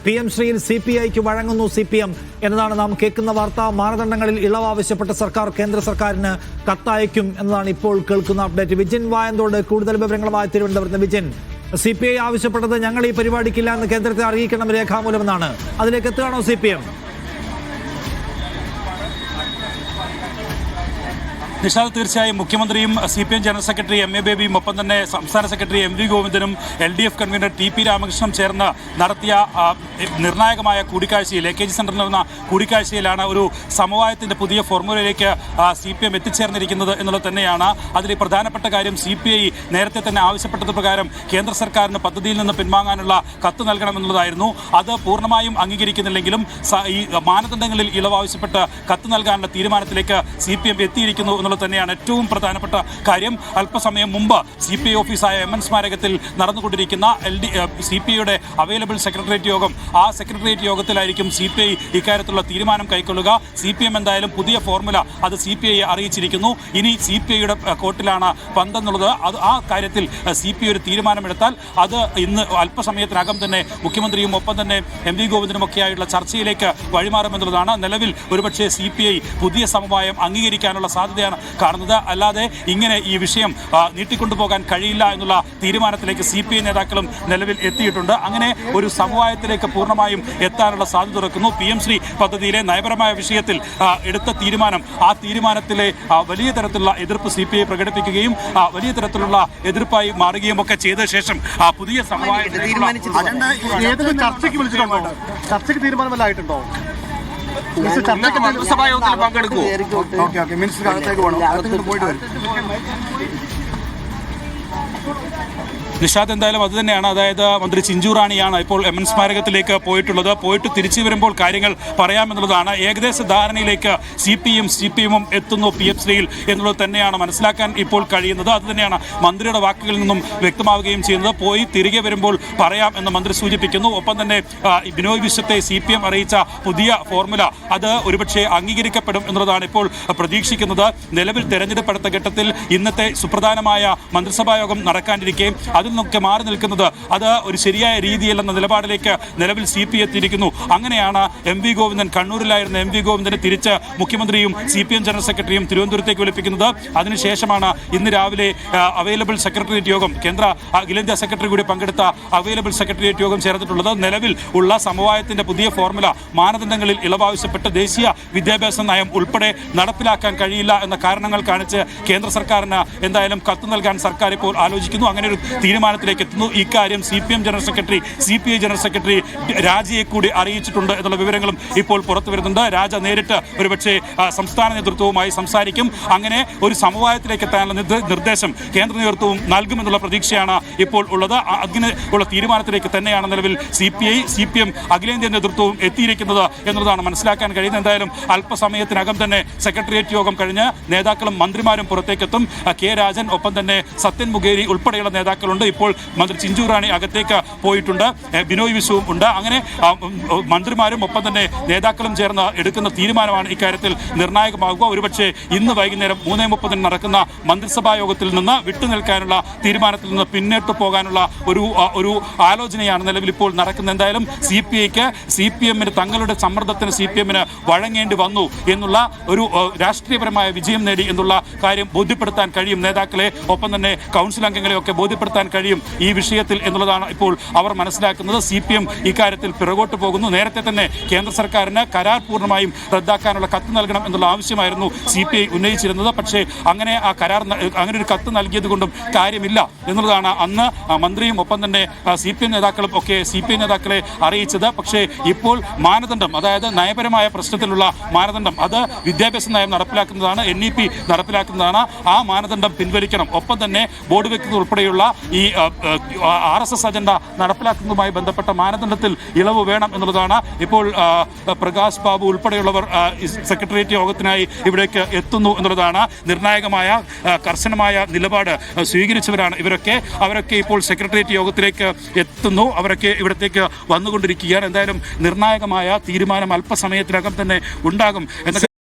PM ശ്രീയിൽ CPIക്ക് വഴങ്ങുന്നു CPM എന്നതാണ് നാം കേൾക്കുന്ന വാർത്ത. മാനദണ്ഡങ്ങളിൽ ഇളവ് ആവശ്യപ്പെട്ട സർക്കാർ കേന്ദ്ര സർക്കാരിന് കത്തയക്കും എന്നതാണ് ഇപ്പോൾ കേൾക്കുന്ന അപ്ഡേറ്റ്. വിജിൻ വായന്തോട് കൂടുതൽ വിവരങ്ങളുമായി തിരുവനന്തപുരത്ത്. വിജിൻ, CPI ആവശ്യപ്പെട്ടത് ഞങ്ങൾ ഈ പരിപാടിക്കില്ല എന്ന് കേന്ദ്രത്തെ അറിയിക്കണം രേഖാമൂലമെന്നാണ്. അതിലേക്ക് എത്തുകയാണോ CPM? നിഷാദ്, തീർച്ചയായും മുഖ്യമന്ത്രിയും CPM ജനറൽ സെക്രട്ടറി MA ബേബിയും ഒപ്പം തന്നെ സംസ്ഥാന secretary MV ഗോവിന്ദനും LDF convener TP രാമകൃഷ്ണനും ചേർന്ന് നടത്തിയ നിർണായകമായ കൂടിക്കാഴ്ചയിൽ AKG സെന്ററിൽ നടന്ന കൂടിക്കാഴ്ചയിലാണ് ഒരു സമവായത്തിന്റെ പുതിയ ഫോർമുലയിലേക്ക് CPM എത്തിച്ചേർന്നിരിക്കുന്നത് എന്നുള്ളത് തന്നെയാണ്. അതിൽ പ്രധാനപ്പെട്ട കാര്യം CPI നേരത്തെ തന്നെ ആവശ്യപ്പെട്ടത് പ്രകാരം കേന്ദ്ര സർക്കാരിന് പദ്ധതിയിൽ നിന്ന് പിൻവാങ്ങാനുള്ള കത്ത് നൽകണമെന്നുള്ളതായിരുന്നു. അത് പൂർണ്ണമായും അംഗീകരിക്കുന്നില്ലെങ്കിലും ഈ മാനദണ്ഡങ്ങളിൽ ഇളവ് ആവശ്യപ്പെട്ട് കത്ത് നൽകാനുള്ള തീരുമാനത്തിലേക്ക് CPM എത്തിയിരിക്കുന്നു എന്നുള്ളത് തന്നെയാണ് ഏറ്റവും പ്രധാനപ്പെട്ട കാര്യം. അല്പസമയം മുമ്പ് CPI ഓഫീസായ MN സ്മാരകത്തിൽ നടന്നുകൊണ്ടിരിക്കുന്ന CPIയുടെ അവൈലബിൾ സെക്രട്ടേറിയറ്റ് യോഗം, ആ സെക്രട്ടേറിയറ്റ് യോഗത്തിലായിരിക്കും CPI ഇക്കാര്യത്തിലുള്ള തീരുമാനം കൈക്കൊള്ളുക. CPM എന്തായാലും പുതിയ ഫോർമുല അത് CPIയെ അറിയിച്ചിരിക്കുന്നു. ഇനി CPIയുടെ കോർട്ടിലാണ് പന്തെന്നുള്ളത്. അത് ആ കാര്യത്തിൽ CPI ഒരു തീരുമാനമെടുത്താൽ അത് ഇന്ന് അല്പസമയത്തിനകം തന്നെ മുഖ്യമന്ത്രിയും ഒപ്പം തന്നെ MV ഗോവിന്ദനുമൊക്കെയായുള്ള ചർച്ചയിലേക്ക് വഴിമാറുമെന്നുള്ളതാണ്. നിലവിൽ ഒരുപക്ഷെ CPI പുതിയ സമവായം അംഗീകരിക്കാനുള്ള സാധ്യതയാണ് കാണുന്നത്. അല്ലാതെ ഇങ്ങനെ ഈ വിഷയം നീട്ടിക്കൊണ്ടുപോകാൻ കഴിയില്ല എന്നുള്ള തീരുമാനത്തിലേക്ക് CPI നേതാക്കളും നിലവിൽ എത്തിയിട്ടുണ്ട്. അങ്ങനെ ഒരു സമവായത്തിലേക്ക് പൂർണ്ണമായും എത്താനുള്ള സാധ്യത തുറക്കുന്നു. PM ശ്രീ പദ്ധതിയിലെ നയപരമായ വിഷയത്തിൽ എടുത്ത തീരുമാനം, ആ തീരുമാനത്തിലെ വലിയ തരത്തിലുള്ള എതിർപ്പ് CPI പ്രകടിപ്പിക്കുകയും വലിയ തരത്തിലുള്ള എതിർപ്പായി മാറുകയും ഒക്കെ ചെയ്ത ശേഷം പുതിയ സമവായത്തിലേക്ക് ചർച്ചയ്ക്ക് തീരുമാനമല്ലായിട്ടുണ്ടോ? മന്ത്രിസഭാ യോഗത്തിൽ പങ്കെടുക്കുമോ? മിനിസ്റ്റർ അകത്തേക്ക് പോകണം, പോയിട്ട് വരും. നിഷാദ്, എന്തായാലും അത് തന്നെയാണ്. അതായത് മന്ത്രി ചിഞ്ചു റാണിയാണ് ഇപ്പോൾ MN സ്മാരകത്തിലേക്ക് പോയിട്ടുള്ളത്. പോയിട്ട് തിരിച്ചു വരുമ്പോൾ കാര്യങ്ങൾ പറയാമെന്നുള്ളതാണ്. ഏകദേശ ധാരണയിലേക്ക് CPM എത്തുന്നു PM ശ്രീയിൽ എന്നുള്ളത് തന്നെയാണ് മനസ്സിലാക്കാൻ ഇപ്പോൾ കഴിയുന്നത്. അത് തന്നെയാണ് മന്ത്രിയുടെ വാക്കുകളിൽ നിന്നും വ്യക്തമാവുകയും ചെയ്യുന്നത്. പോയി തിരികെ വരുമ്പോൾ പറയാം എന്ന് മന്ത്രി സൂചിപ്പിക്കുന്നു. ഒപ്പം തന്നെ ബിനോയ് വിശ്വത്തെ CPM അറിയിച്ച പുതിയ ഫോർമുല അത് ഒരുപക്ഷെ അംഗീകരിക്കപ്പെടും എന്നുള്ളതാണ് ഇപ്പോൾ പ്രതീക്ഷിക്കുന്നത്. നിലവിൽ തെരഞ്ഞെടുപ്പ് അടുത്ത ഘട്ടത്തിൽ ഇന്നത്തെ സുപ്രധാനമായ മന്ത്രിസഭാ യോഗം നടക്കാനിരിക്കെ അതിൽ നിന്നൊക്കെ മാറി നിൽക്കുന്നത് അത് ഒരു ശരിയായ രീതിയല്ലെന്ന നിലപാടിലേക്ക് നിലവിൽ CPI എത്തിയിരിക്കുന്നു. അങ്ങനെയാണ് MV ഗോവിന്ദൻ, കണ്ണൂരിലായിരുന്ന MV ഗോവിന്ദനെ തിരിച്ച് മുഖ്യമന്ത്രിയും CPM ജനറൽ സെക്രട്ടറിയും തിരുവനന്തപുരത്തേക്ക് വിളിപ്പിക്കുന്നത്. അതിനുശേഷമാണ് ഇന്ന് രാവിലെ അവൈലബിൾ സെക്രട്ടേറിയറ്റ് യോഗം, കേന്ദ്ര അഖിലേന്ത്യാ സെക്രട്ടറി കൂടി പങ്കെടുത്ത അവൈലബിൾ സെക്രട്ടേറിയറ്റ് യോഗം ചേർന്നിട്ടുള്ളത്. നിലവിൽ ഉള്ള സമവായത്തിന്റെ പുതിയ ഫോർമുല മാനദണ്ഡങ്ങളിൽ ഇളവാവശ്യപ്പെട്ട് ദേശീയ വിദ്യാഭ്യാസ നയം ഉൾപ്പെടെ നടപ്പിലാക്കാൻ കഴിയില്ല എന്ന കാരണങ്ങൾ കാണിച്ച് കേന്ദ്ര സർക്കാരിന് എന്തായാലും കത്ത് നൽകാൻ സർക്കാർ ഇപ്പോൾ ആലോചിക്കുന്നു. അങ്ങനെ ഒരു തീരുമാനത്തിലേക്ക് എത്തുന്നു. ഇക്കാര്യം CPI ജനറൽ സെക്രട്ടറി രാജയെ കൂടി അറിയിച്ചിട്ടുണ്ട് എന്നുള്ള വിവരങ്ങളും ഇപ്പോൾ പുറത്തു വരുന്നുണ്ട്. രാജ നേരിട്ട് ഒരുപക്ഷെ സംസ്ഥാന നേതൃത്വവുമായി സംസാരിക്കും. അങ്ങനെ ഒരു സമവായത്തിലേക്ക് എത്താനുള്ള നിർദ്ദേശം കേന്ദ്ര നേതൃത്വവും നൽകുമെന്നുള്ള പ്രതീക്ഷയാണ് ഇപ്പോൾ ഉള്ളത്. അങ്ങനെ ഉള്ള തീരുമാനത്തിലേക്ക് തന്നെയാണ് നിലവിൽ CPM അഖിലേന്ത്യാ നേതൃത്വവും എത്തിയിരിക്കുന്നത് എന്നുള്ളതാണ് മനസ്സിലാക്കാൻ കഴിയുന്നത്. എന്തായാലും അല്പസമയത്തിനകം തന്നെ സെക്രട്ടേറിയറ്റ് യോഗം കഴിഞ്ഞ് നേതാക്കളും മന്ത്രിമാരും പുറത്തേക്കെത്തും. K രാജൻ, ഒപ്പം തന്നെ സത്യൻ മുഖേരി ഉൾപ്പെടെയുള്ള നേതാക്കളുണ്ട്. ഇപ്പോൾ മന്ത്രി ചിഞ്ചു റാണി അകത്തേക്ക് പോയിട്ടുണ്ട്. ബിനോയ് വിശ്വവും ഉണ്ട്. അങ്ങനെ മന്ത്രിമാരും ഒപ്പം തന്നെ നേതാക്കളും ചേർന്ന് എടുക്കുന്ന തീരുമാനമാണ് ഇക്കാര്യത്തിൽ നിർണായകമാകുക. ഒരുപക്ഷെ ഇന്ന് വൈകുന്നേരം 3:30 നടക്കുന്ന മന്ത്രിസഭാ യോഗത്തിൽ നിന്ന് വിട്ടുനിൽക്കാനുള്ള തീരുമാനത്തിൽ നിന്ന് പിന്നോട്ട് പോകാനുള്ള ഒരു ആലോചനയാണ് നിലവിൽ ഇപ്പോൾ നടക്കുന്നത്. എന്തായാലും CPMന് തങ്ങളുടെ സമ്മർദ്ദത്തിന് CPMന് വഴങ്ങേണ്ടി വന്നു എന്നുള്ള ഒരു രാഷ്ട്രീയപരമായ വിജയം നേടി എന്നുള്ള കാര്യം ബോധ്യപ്പെടുത്താൻ കഴിയും നേതാക്കളെ, ഒപ്പം തന്നെ കൗൺസിൽ അംഗങ്ങളെ ഒക്കെ ബോധ്യപ്പെടുത്താൻ കഴിയും ഈ വിഷയത്തിൽ എന്നുള്ളതാണ് ഇപ്പോൾ അവർ മനസ്സിലാക്കുന്നത്. CPM ഇക്കാര്യത്തിൽ പിറകോട്ട് പോകുന്നു. നേരത്തെ തന്നെ കേന്ദ്ര സർക്കാരിന് കരാർ പൂർണ്ണമായും റദ്ദാക്കാനുള്ള കത്ത് നൽകണം എന്നുള്ള ആവശ്യമായിരുന്നു CPI ഉന്നയിച്ചിരുന്നത്. പക്ഷേ അങ്ങനെ ഒരു കത്ത് നൽകിയത് കൊണ്ടും കാര്യമില്ല എന്നുള്ളതാണ് അന്ന് മന്ത്രിയും ഒപ്പം തന്നെ CPM നേതാക്കളും ഒക്കെ CPI നേതാക്കളെ അറിയിച്ചത്. പക്ഷേ ഇപ്പോൾ മാനദണ്ഡം, അതായത് നയപരമായ പ്രശ്നത്തിലുള്ള മാനദണ്ഡം, അത് വിദ്യാഭ്യാസ നയം നടപ്പിലാക്കുന്നതാണ്, NEP നടപ്പിലാക്കുന്നതാണ്. ആ മാനദണ്ഡം പിൻവലിക്കണം. ഒപ്പം തന്നെ ബോർഡ് വെക്കുന്നത് ഉൾപ്പെടെയുള്ള ഈ RSS അജണ്ട നടപ്പിലാക്കുന്നതുമായി ബന്ധപ്പെട്ട മാനദണ്ഡത്തിൽ ഇളവ് വേണം എന്നുള്ളതാണ്. ഇപ്പോൾ പ്രകാശ് ബാബു ഉൾപ്പെടെയുള്ളവർ സെക്രട്ടേറിയറ്റ് യോഗത്തിനായി ഇവിടേക്ക് എത്തുന്നു എന്നുള്ളതാണ്. നിർണായകമായ കർശനമായ നിലപാട് സ്വീകരിച്ചവരാണ് ഇവരൊക്കെ. അവരൊക്കെ ഇപ്പോൾ സെക്രട്ടേറിയറ്റ് യോഗത്തിലേക്ക് എത്തുന്നു. അവരൊക്കെ ഇവിടത്തേക്ക് വന്നുകൊണ്ടിരിക്കുകയാണ്. എന്തായാലും നിർണായകമായ തീരുമാനം അല്പസമയത്തിനകം തന്നെ ഉണ്ടാകും എന്നൊക്കെ